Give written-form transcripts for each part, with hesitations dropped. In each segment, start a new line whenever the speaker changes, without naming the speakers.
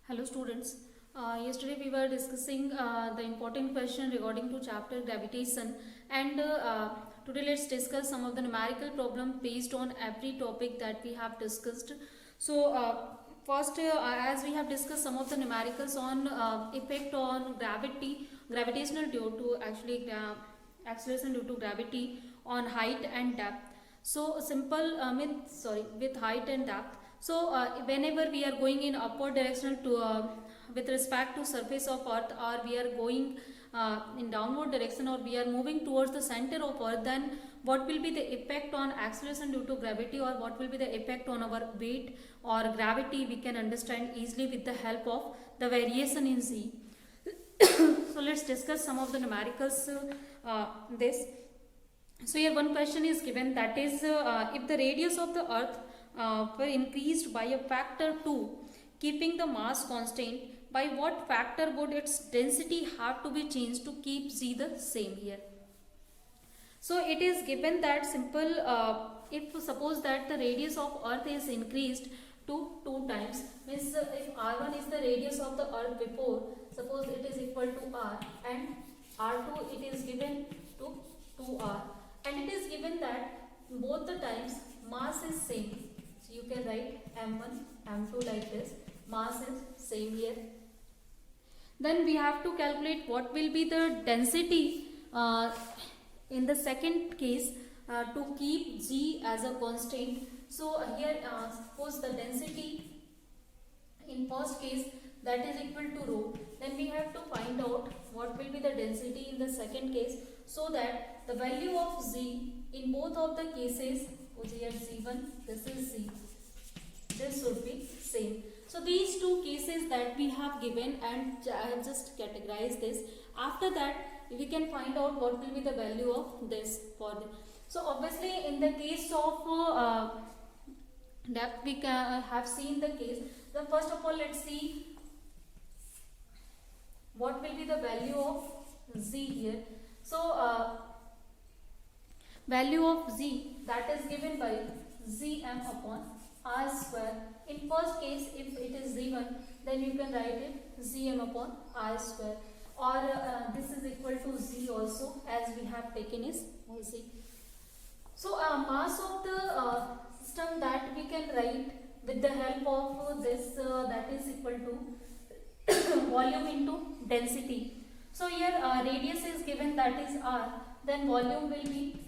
Hello students. Yesterday we were discussing the important question regarding to chapter gravitation, and today let's discuss some of the numerical problem based on every topic that we have discussed. So first, as we have discussed some of the numericals on effect on gravitational due to acceleration due to gravity on height and depth. So simple with height and depth. So whenever we are going in upward direction to with respect to surface of earth, or we are going in downward direction, or we are moving towards the center of earth, then what will be the effect on acceleration due to gravity, or what will be the effect on our weight or gravity, we can understand easily with the help of the variation in z. So let's discuss some of the numericals this. So here one question is given, that is if the radius of the earth were increased by a factor 2, keeping the mass constant, by what factor would its density have to be changed to keep z the same here? So it is given that simple, if suppose that the radius of earth is increased to 2 times, means if r1 is the radius of the earth before, suppose it is equal to r, and r2 it is given to 2r, and it is given that both the times mass is same. So you can write m1 m2 like this, mass is same here. Then we have to calculate what will be the density in the second case to keep g as a constant. So here suppose the density in first case that is equal to rho, then we have to find out what will be the density in the second case, so that the value of z in both of the cases, here z1, this is z, this should be same. So these two cases that we have given, and I have just categorized this. After that we can find out what will be the value of this for the. So obviously in the case of depth we have seen the case. So first of all let's see what will be the value of z here. So value of z, that is given by zm upon r square. In first case if it is z1, then you can write it zm upon r square, or this is equal to z also, as we have taken is z. So mass of the system that we can write with the help of this, that is equal to volume into density. So here radius is given, that is r, then volume will be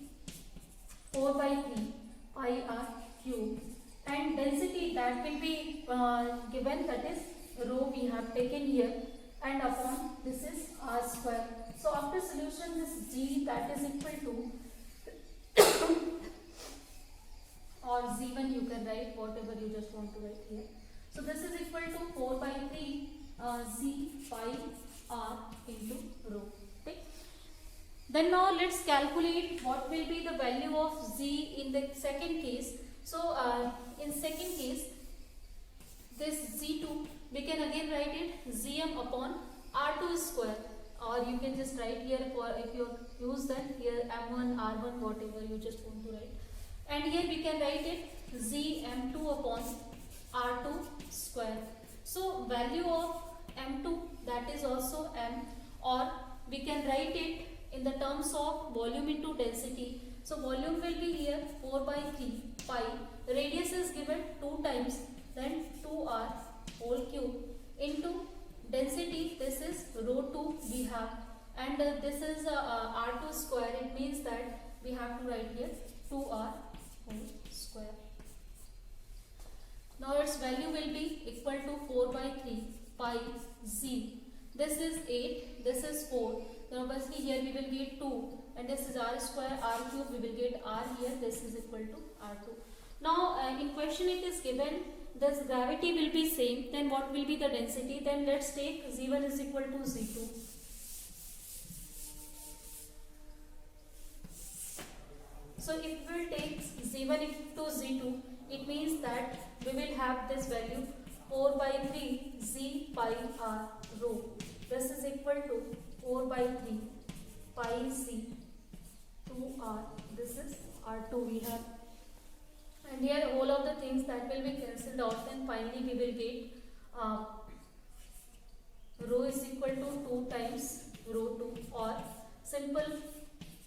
4 by 3 pi r cube, and density that will be given, that is rho we have taken here, and upon this is r square. So after solution, this g that is equal to or z1 you can write whatever you just want to write here. So this is equal to 4 by 3 z pi r into rho. Okay. Then now let's calculate what will be the value of z in the second case. So in second case, this z2 we can again write it zm upon r2 square, or you can just write here, for if you use that here m1 r1 whatever you just want to write, and here we can write it zm2 upon r2 square. So value of m2, that is also m, or we can write it in the terms of volume into density. So volume will be here 4 by 3 pi, radius is given 2 times, then 2r whole cube, into density, this is rho 2 we have, and this is r2 square. It means that we have to write here 2r whole square. Now its value will be equal to 4 by 3 pi z. This is 8, this is 4. Then obviously here we will get 2, and this is r square, r cube, we will get r here, this is equal to r2. Now in question it is given this gravity will be same, then what will be the density? Then let's take z1 is equal to z2. So if we will take z1 to z2, it means that we will have this value 4 by 3 z pi r rho. This is equal to 4 by 3 pi z 2r. This is r2 we have. And here all of the things that will be cancelled out, then finally we will get rho is equal to 2 times rho 2, or simple,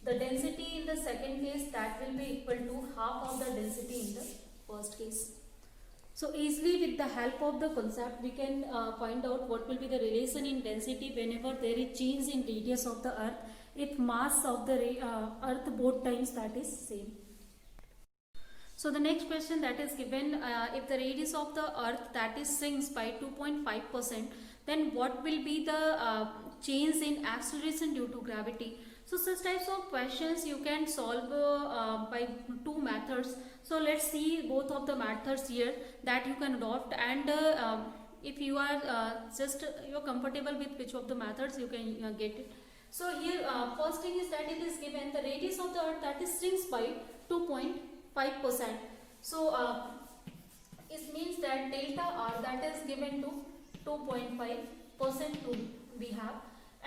the density in the second case that will be equal to half of the density in the first case. So easily with the help of the concept we can find out what will be the relation in density whenever there is change in radius of the earth if mass of the earth both times that is same. So the next question that is given, if the radius of the earth that is shrinks by 2.5%, then what will be the change in acceleration due to gravity? So such types of questions you can solve by two methods. So let's see both of the methods here that you can adopt, and if you are you're comfortable with which of the methods, you can get it. So here first thing is that it is given the radius of the earth that is shrinks by 2.5%. So it means that delta r that is given to 2.5% we have,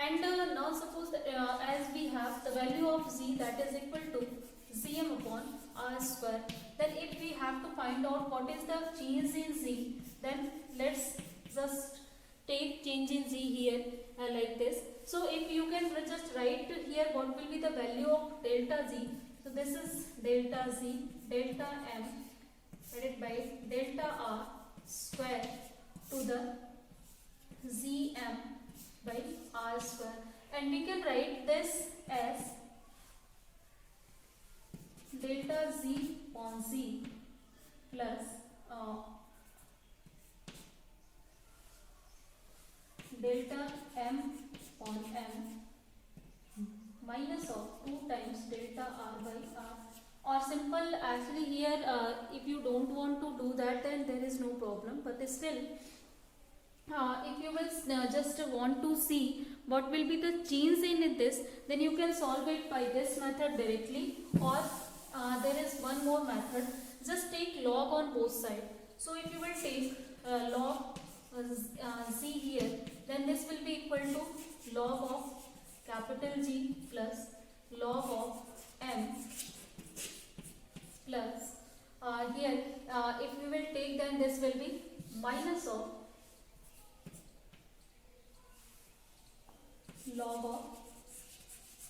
and now suppose that, as we have the value of z that is equal to Cm upon r square, then if we have to find out what is the change in z, then let's just take change in z here like this. So if you can just write here what will be the value of delta z. So this is delta z, delta m divided by delta r square to the Zm by r square, and we can write this as delta z upon z plus delta m upon m minus of 2 times delta r by r, or simple, actually here if you don't want to do that then there is no problem, but still if you will just want to see what will be the change in this, then you can solve it by this method directly, or there is one more method, just take log on both sides. So if you will take log z here, then this will be equal to log of capital G plus log of m plus here if we will take, then this will be minus of log of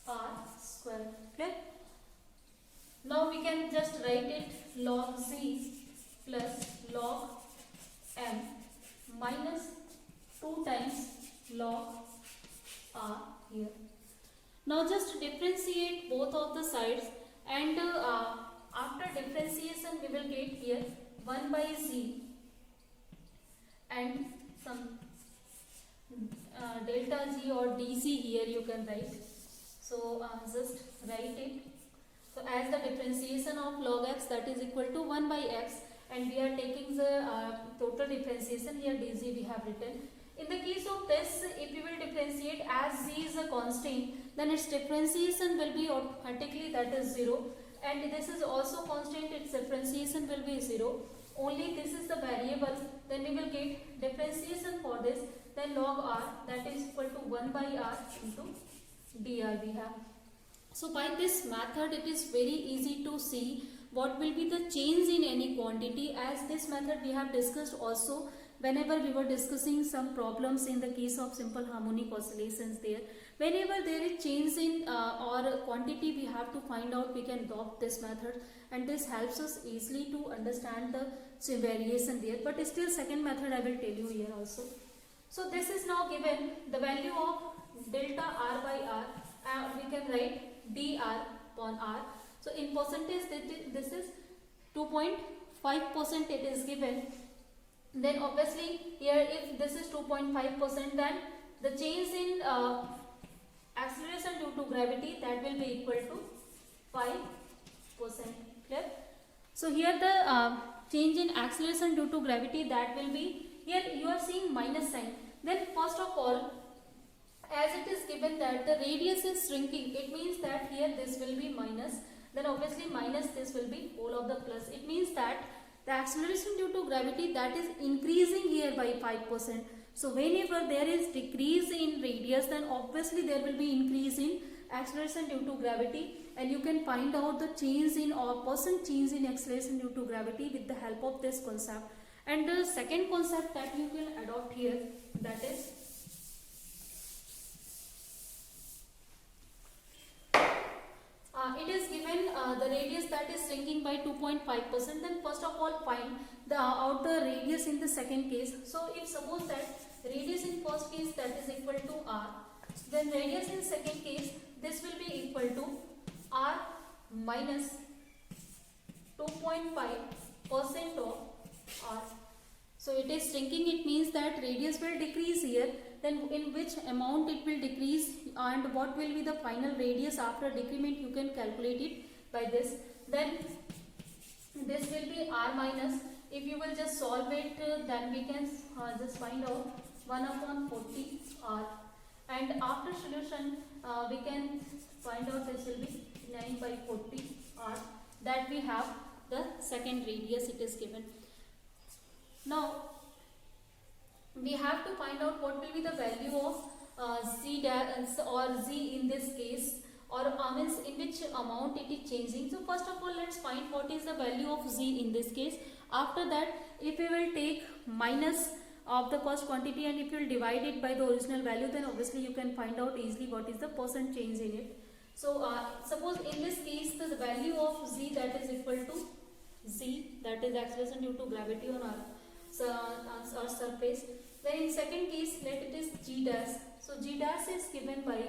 r square. Clear? Now we can just write it log z plus log m minus 2 times log r here. Now just differentiate both of the sides, and after differentiation we will get here 1 by z and some delta g or dz here you can write. So just write it. So as the differentiation of log x that is equal to 1 by x, and we are taking the total differentiation here dz we have written. In the case of this, if you will differentiate as z is a constant, then its differentiation will be automatically that is 0, and this is also constant, its differentiation will be 0. Only this is the variable, then we will get differentiation for this, then log r that is equal to 1 by r into dr we have. So by this method it is very easy to see what will be the change in any quantity, as this method we have discussed also whenever we were discussing some problems in the case of simple harmonic oscillations there. Whenever there is change in or quantity we have to find out, we can adopt this method, and this helps us easily to understand the variation there. But still second method I will tell you here also. So this is now given the value of delta r by r, we can write dr upon r. So in percentage this is 2.5% it is given. Then obviously here if this is 2.5%, then the change in acceleration due to gravity that will be equal to 5%. Clear? So here the change in acceleration due to gravity that will be, here you are seeing minus sign. Then first of all, as it is given that the radius is shrinking, it means that here this will be minus, then obviously minus this will be whole of the plus. It means that the acceleration due to gravity that is increasing here by 5%. So whenever there is decrease in radius, then obviously there will be increase in acceleration due to gravity, and you can find out the change in or percent change in acceleration due to gravity with the help of this concept. And the second concept that you will adopt here, that is that is shrinking by 2.5%. Then first of all find the outer radius in the second case. So if suppose that radius in first case that is equal to r, then radius in second case this will be equal to r minus 2.5% of r. So it is shrinking, it means that radius will decrease here. Then in which amount it will decrease and what will be the final radius after decrement, you can calculate it by this. Then this will be r minus, if you will just solve it then we can just find out 1 upon 40 r, and after solution we can find out this will be 9 by 40 r, that we have the second radius it is given. Now we have to find out what will be the value of z dash or z in this case, or means in which amount it is changing. So first of all let's find what is the value of z in this case. After that, if we will take minus of the first quantity and if you will divide it by the original value, then obviously you can find out easily what is the percent change in it. So suppose in this case the value of z that is equal to z, that is acceleration due to gravity on our surface. Then in second case let it is g dash. So g dash is given by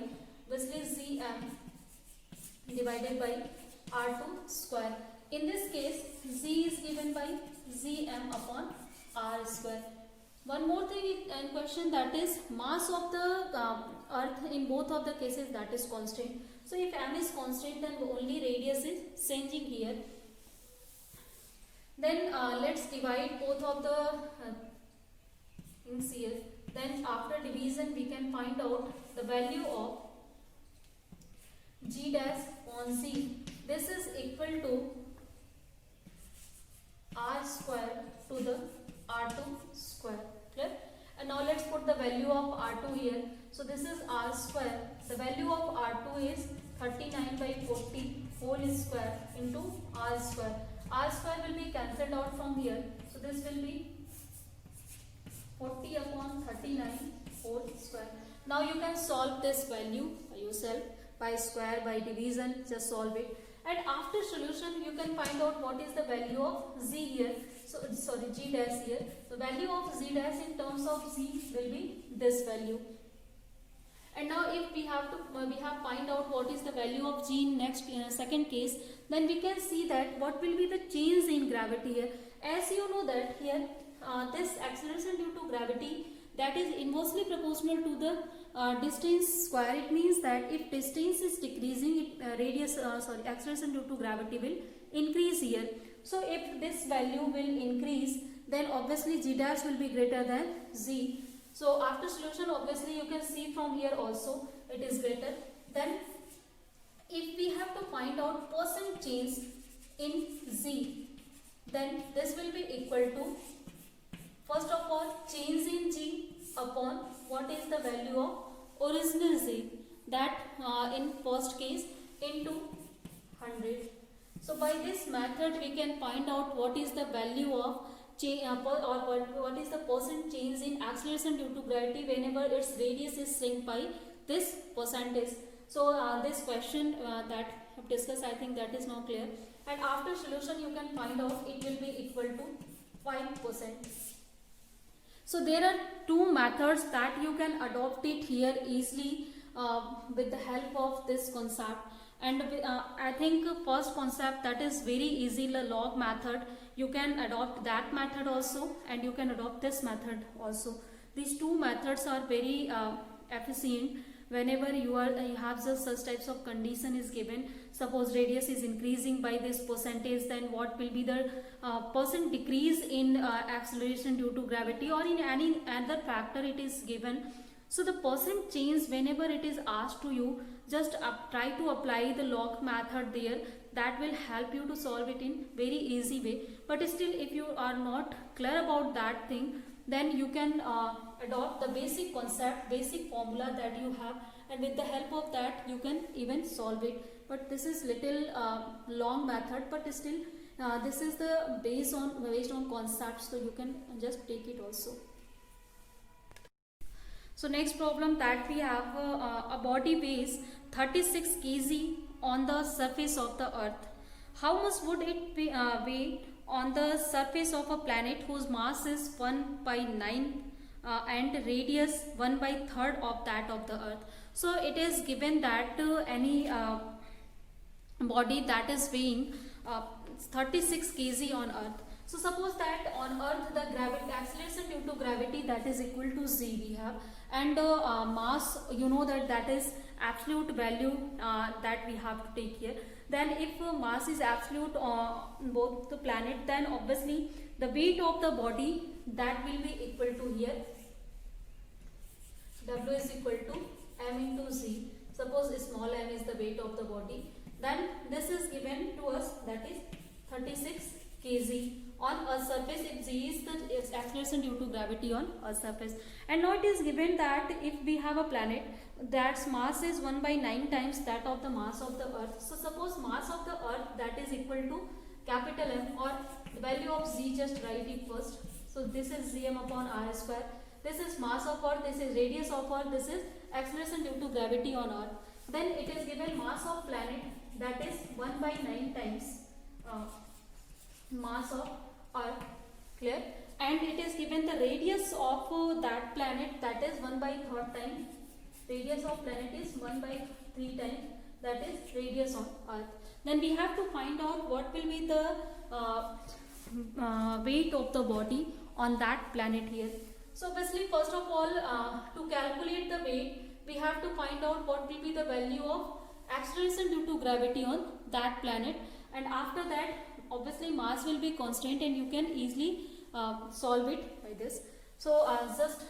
obviously zm divided by r2 square. In this case z is given by zm upon r square. One more thing in question, that is mass of the earth in both of the cases that is constant. So if m is constant then only radius is changing here. Then let's divide both of the things here. Then after division we can find out the value of g dash on z. This is equal to r square to the r2 square. Clear? And now let's put the value of r2 here. So this is r square. The value of r2 is 39 by 40 whole square into r square. R square will be cancelled out from here. So this will be 40 upon 39 whole square. Now you can solve this value by yourself, by square, by division, just solve it. And after solution you can find out what is the value of z here. So sorry, g dash here. The value of z dash in terms of z will be this value. And now if we have find out what is the value of g in next second case, then we can see that what will be the change in gravity here. As you know that here this acceleration due to gravity, that is inversely proportional to the distance square. It means that if distance is decreasing, acceleration due to gravity will increase here. So if this value will increase, then obviously g dash will be greater than z. So after solution obviously you can see from here also it is greater. Then if we have to find out percent change in z, then this will be equal to first of all change in g upon what is the value of original z, that in first case into 100. So by this method we can find out what is the value of what is the percent change in acceleration due to gravity whenever its radius is shrink by this percentage. So this question that I've discussed, I think that is now clear. And after solution you can find out it will be equal to 5%. So there are two methods that you can adopt it here easily with the help of this concept. And I think first concept, that is very easy, the log method. You can adopt that method also, and you can adopt this method also. These two methods are very efficient whenever you have such types of condition is given. Suppose radius is increasing by this percentage, then what will be the percent decrease in acceleration due to gravity, or in any other factor it is given. So the percent change whenever it is asked to you, just try to apply the log method there. That will help you to solve it in very easy way. But still if you are not clear about that thing, then you can adopt the basic concept, basic formula that you have, and with the help of that you can even solve it. But this is little long method, but still this is the based on concepts, so you can just take it also. So next problem that we have, a body weighs 36 kg on the surface of the earth. how much would it be, weigh on the surface of a planet whose mass is 1 by 9 and radius 1 by third of that of the earth. So it is given that any body that is weighing 36 kg on earth. So suppose that on earth the gravity acceleration due to gravity that is equal to z we have, and mass, you know that is absolute value that we have to take here. Then if mass is absolute on both the planet, then obviously the weight of the body that will be equal to here W is equal to m into z. Suppose small m is the weight of the body, then this is given to us, that is 36 kg on a surface if g is the acceleration due to gravity on a surface. And now it is given that if we have a planet that's mass is 1 by 9 times that of the mass of the earth. So suppose mass of the earth that is equal to capital M, or the value of z, just write it first. So this is Gm upon r square. This is mass of earth, this is radius of earth, this is acceleration due to gravity on earth. Then it is given mass of planet that is 1 by 9 times mass of earth, clear, and it is given the radius of that planet that is 1 by third time, radius of planet is 1 by 3 times, that is radius on earth. Then we have to find out what will be the weight of the body on that planet here. So obviously first of all to calculate the weight we have to find out what will be the value of acceleration due to gravity on that planet, and after that obviously mass will be constant and you can easily solve it by this. So just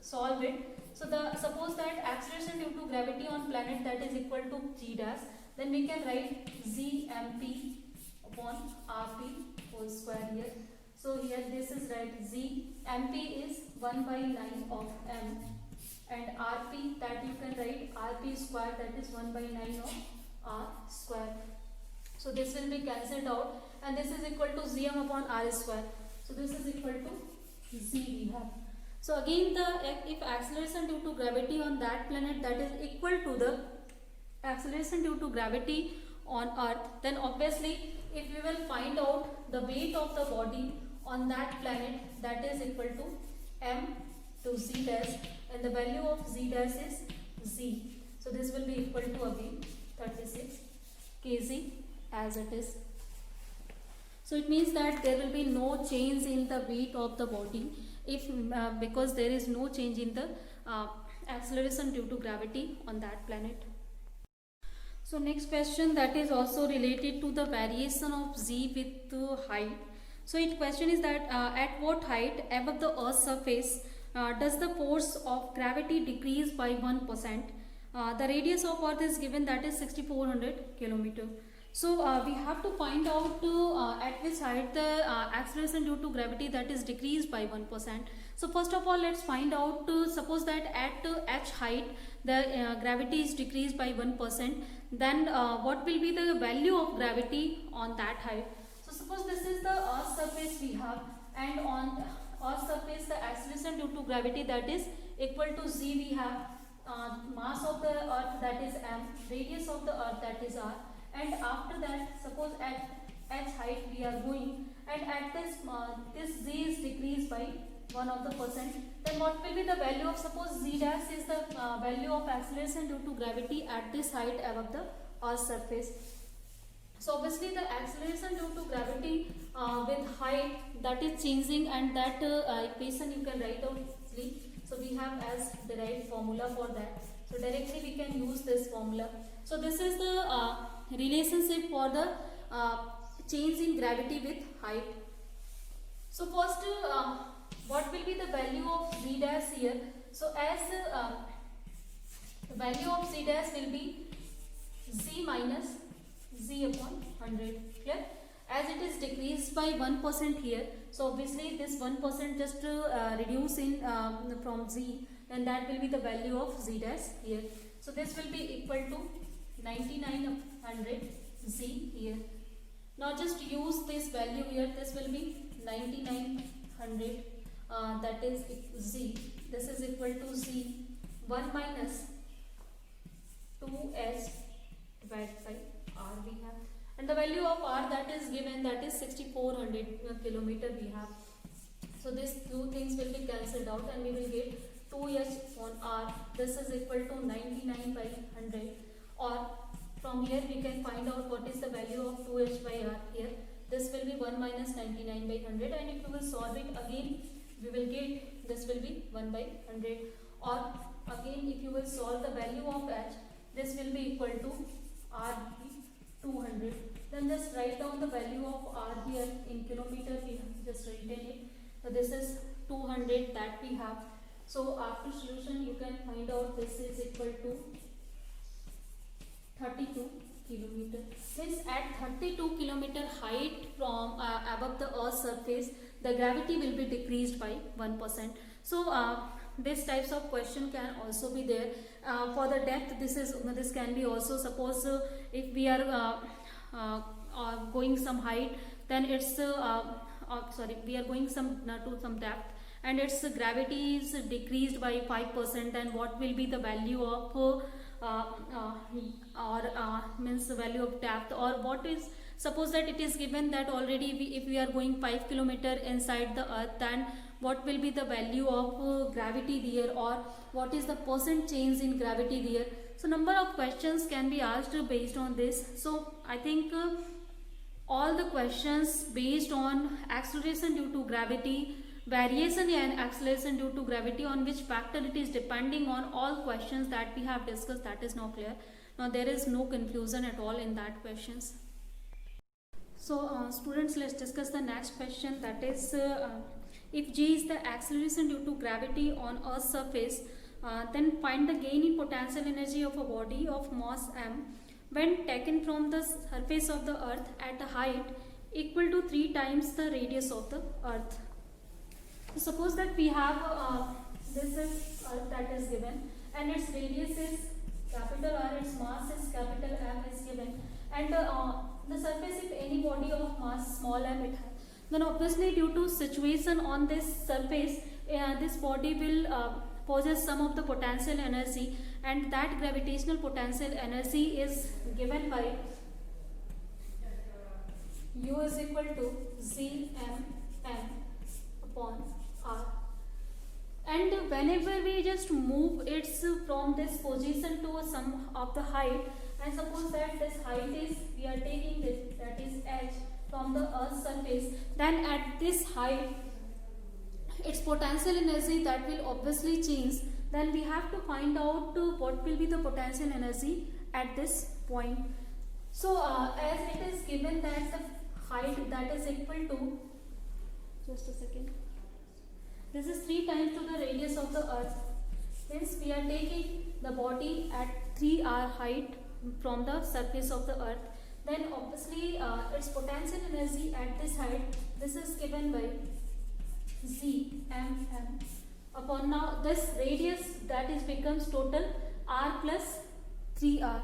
solve it. So suppose that acceleration due to gravity on planet that is equal to g dash, then we can write z mp upon rp whole square here. So here this is right, z mp is 1 by 9 of m, and rp that you can write rp square, that is 1 by 9 of r square. So this will be cancelled out and this is equal to Gm upon r square. So this is equal to z we have. So again if acceleration due to gravity on that planet that is equal to the acceleration due to gravity on earth, then obviously if we will find out the weight of the body on that planet that is equal to m to z dash, and the value of z dash is z. So this will be equal to again 36 kg as it is. So it means that there will be no change in the weight of the body if because there is no change in the acceleration due to gravity on that planet. So next question, that is also related to the variation of z with height. So its question is that at what height above the earth's surface does the force of gravity decrease by 1%? The radius of earth is given, that is 6400 kilometer. So we have to find out at which height the acceleration due to gravity that is decreased by 1%. So first of all let's find out, suppose that at h height the gravity is decreased by 1%, then what will be the value of gravity on that height? So suppose this is the earth surface we have, and on earth surface the acceleration due to gravity that is equal to z we have, mass of the earth that is m, radius of the earth that is r, and after that suppose at h height we are going, and at this this z is decreased by 1%, then what will be the value of, suppose z dash is the value of acceleration due to gravity at this height above the earth surface. So obviously the acceleration due to gravity with height that is changing, and that equation you can write out easily. So we have as derived formula for that. So directly we can use this formula. So this is the relationship for the change in gravity with height. So first what will be the value of z dash here? So as the value of z dash will be z minus z upon 100, clear, as it is decreased by 1% here. So obviously this 1% just reduce in from z, and that will be the value of z dash here. So this will be equal to 9900 z here. Now just use this value here, this will be 9900 that is z, this is equal to z 1 minus 2s divided by r we have, and the value of r that is given, that is 6400 kilometer we have. So these two things will be cancelled out and we will get 2h on r. This is equal to 99 by 100, or from here we can find out what is the value of 2h by r here. This will be 1 minus 99 by 100, and if you will solve it again, we will get this will be 1 by 100, or again if you will solve the value of h, this will be equal to r 200. Then just write down the value of r here in kilometer, we have just written it. So this is 200 that we have. So after solution you can find out this is equal to 32 kilometer. Means at 32 kilometer height from above the earth's surface, the gravity will be decreased by 1%. So these types of question can also be there. For the depth, this can be also, suppose if we are going some height, then it's we are going to some depth, and its gravity is decreased by 5%, then what will be the value of means the value of depth, or what is, suppose that it is given that already if we are going 5 kilometer inside the earth, then what will be the value of gravity there, or what is the percent change in gravity there. So number of questions can be asked based on this. So I think all the questions based on acceleration due to gravity, variation and acceleration due to gravity, on which factor it is depending on, all questions that we have discussed, that is now clear. Now there is no confusion at all in that questions. So students, let's discuss the next question, that is if g is the acceleration due to gravity on Earth's surface, then find the gain in potential energy of a body of mass m when taken from the surface of the earth at a height equal to 3 times the radius of the earth. So suppose that we have this is earth that is given, and its radius is capital R, its mass is capital M is given, and the surface, if any body of mass small m it has, then obviously due to situation on this surface, this body will possess some of the potential energy, and that gravitational potential energy is given by U is equal to Gmm upon R. And whenever we just move it from this position to some of the height, and suppose that this height is, we are taking this, that is h from the earth's surface, then at this height its potential energy that will obviously change. Then we have to find out what will be the potential energy at this point. So as it is given that the height that is equal to, just a second, this is 3 times to the radius of the earth. Since we are taking the body at 3r height from the surface of the earth, then obviously its potential energy at this height, this is given by Gmm upon, now this radius that is becomes total r plus 3r.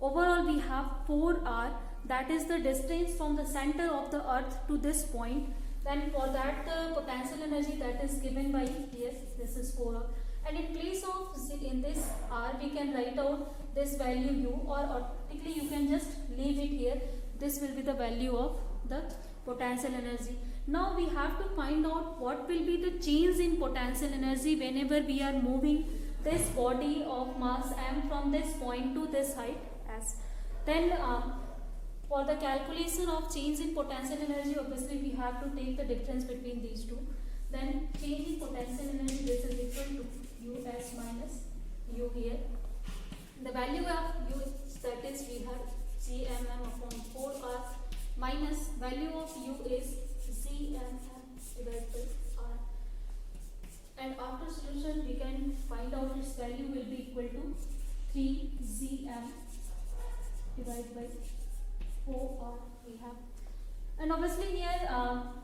Overall we have 4r, that is the distance from the center of the earth to this point. Then for that the potential energy that is given by here, this is 4r, and in place of in this r we can write out this value u, or automatically you can just leave it here. This will be the value of the potential energy. Now we have to find out what will be the change in potential energy whenever we are moving this body of mass m from this point to this height s. Then for the calculation of change in potential energy, obviously we have to take the difference between these two. Then change in potential energy, this is equal to us minus u here. The value of u, that is we have Gmm upon 4r minus value of u is Gmm divided by r. And after solution we can find out its value will be equal to 3 Gm divided by 4r we have. And obviously here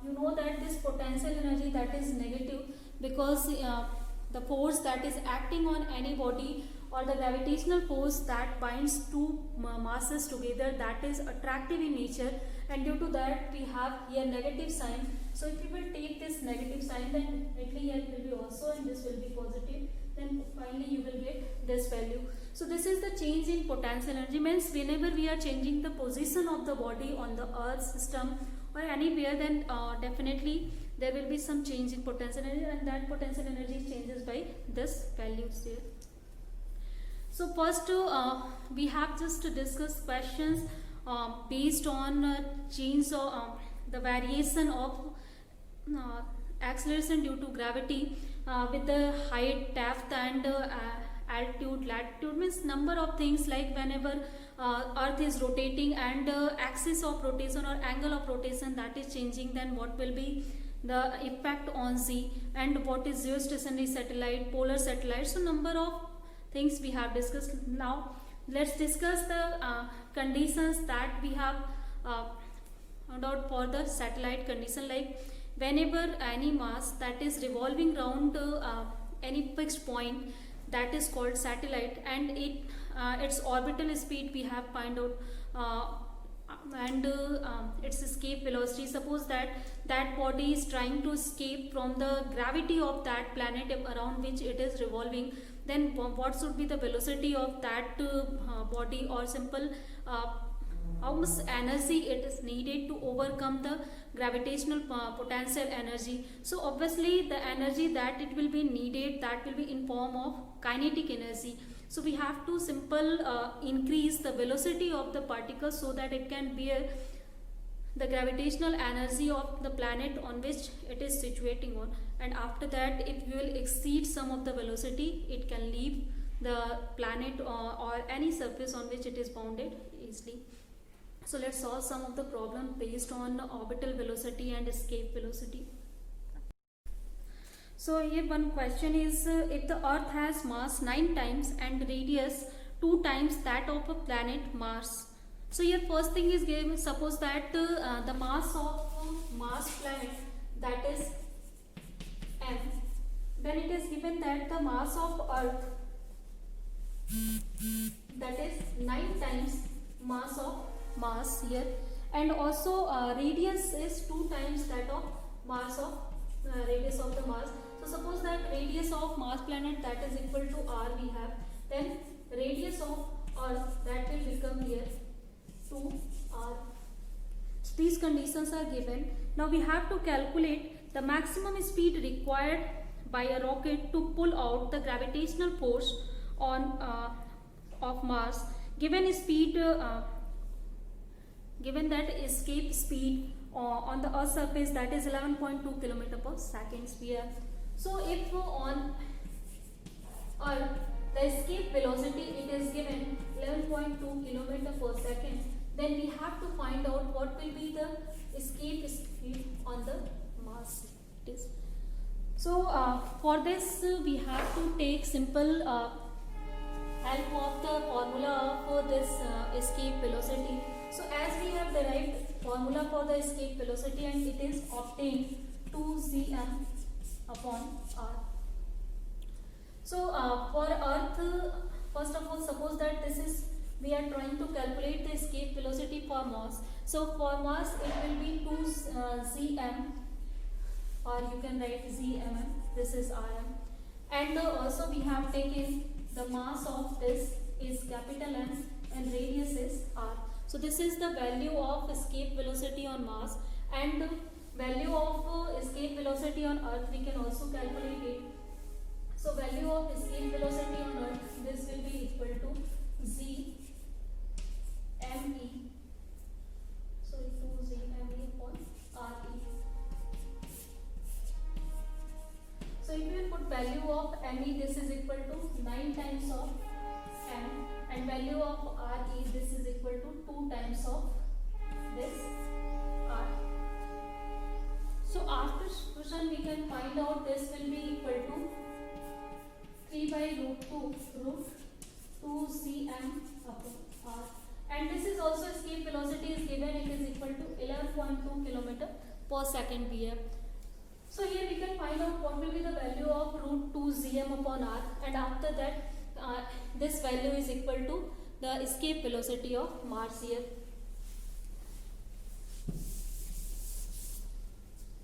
you know that this potential energy that is negative, because the force that is acting on any body, or the gravitational force that binds two masses together, that is attractive in nature, and due to that we have here negative sign. So if you will take this negative sign, then definitely here will be also, and this will be positive, then finally you will get this value. So So this is the change in potential energy. Means whenever we are changing the position of the body on the earth system or anywhere, then definitely there will be some change in potential energy, and that potential energy changes by this values here. So first we have just discussed questions based on change or the variation of acceleration due to gravity with the height, depth and altitude, latitude. Means number of things, like whenever earth is rotating and axis of rotation or angle of rotation that is changing, then what will be the effect on Z, and what is geostationary satellite, polar satellite. So number of things we have discussed. Now let's discuss the conditions that we have found out for the satellite condition. Like whenever any mass that is revolving around any fixed point, that is called satellite, and its orbital speed we have find out and its escape velocity. Suppose that that body is trying to escape from the gravity of that planet around which it is revolving, then what should be the velocity of that body, or simple how much energy it is needed to overcome the gravitational potential energy. So obviously the energy that it will be needed, that will be in form of kinetic energy. So we have to simple increase the velocity of the particle so that it can bear the gravitational energy of the planet on which it is situating on, and after that if you will exceed some of the velocity, it can leave the planet or any surface on which it is bounded easily. So let's solve some of the problem based on orbital velocity and escape velocity. So here one question is if the earth has mass 9 times and radius 2 times that of a planet Mars. So here first thing is given, suppose that the mass of Mars planet, that is m, then it is given that the mass of earth, that is 9 times mass of Mars here, and also radius is 2 times that of mass of radius of the Mars. So suppose that radius of Mars planet that is equal to r we have, then radius of earth that will become here 2r. So these conditions are given. Now we have to calculate the maximum speed required by a rocket to pull out the gravitational force on of Mars. Given speed given that escape speed on the earth surface, that is 11.2 km per second sphere. So if on earth the escape velocity it is given 11.2 km per second, then we have to find out what will be the escape speed on the Mars. So for this we have to take simple help of the formula for this escape velocity. So as we have derived formula for the escape velocity, and it is obtained 2gm upon r. So for earth, first of all, suppose that this is, we are trying to calculate the escape velocity for Mars. So for Mars it will be 2gm, or you can write gmm, this is rm, and also we have taken the mass of this is capital M and radius is r. So this is the value of escape velocity on Mars, and value of escape velocity on Earth we can also calculate it. So value of escape velocity on Earth, this will be equal to z me, so 2z me upon re. So if you put value of me, this is equal to 9 times of m, and value of re, this is equal to 2 times of this r. So after substitution we can find out this will be equal to 3 by root 2 cm upon r, and this is also escape velocity is given, it is equal to 11.2 km per second vf. So here we can find out what will be the value of root 2 gm upon r, and after that this value is equal to the escape velocity of Mars here.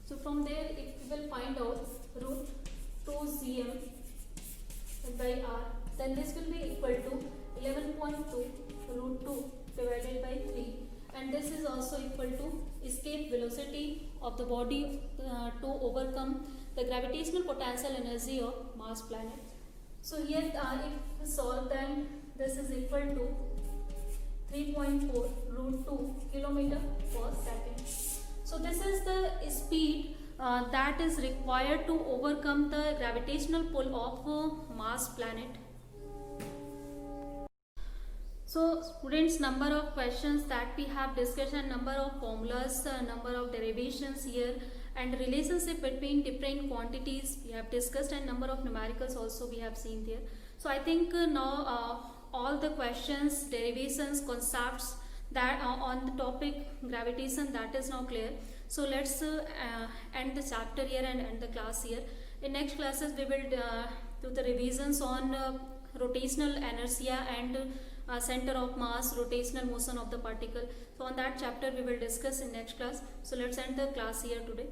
So from there if we will find out root 2 gm by r, then this will be equal to 11.2 root 2 divided by 3, and this is also equal to escape velocity of the body to overcome the gravitational potential energy of Mars planet. So here if we solve, then this is equal to 3.4 root 2 kilometer per second. So this is the speed that is required to overcome the gravitational pull of Mars planet. So students, number of questions that we have discussed, and number of formulas, number of derivations here, and relationship between different quantities we have discussed, and number of numericals also we have seen there. So I think now all the questions, derivations, concepts that on the topic gravitation, that is now clear. So let's end the chapter here and end the class here. In next classes we will do the revisions on rotational inertia and center of mass, rotational motion of the particle. So on that chapter we will discuss in next class. So let's end the class here today.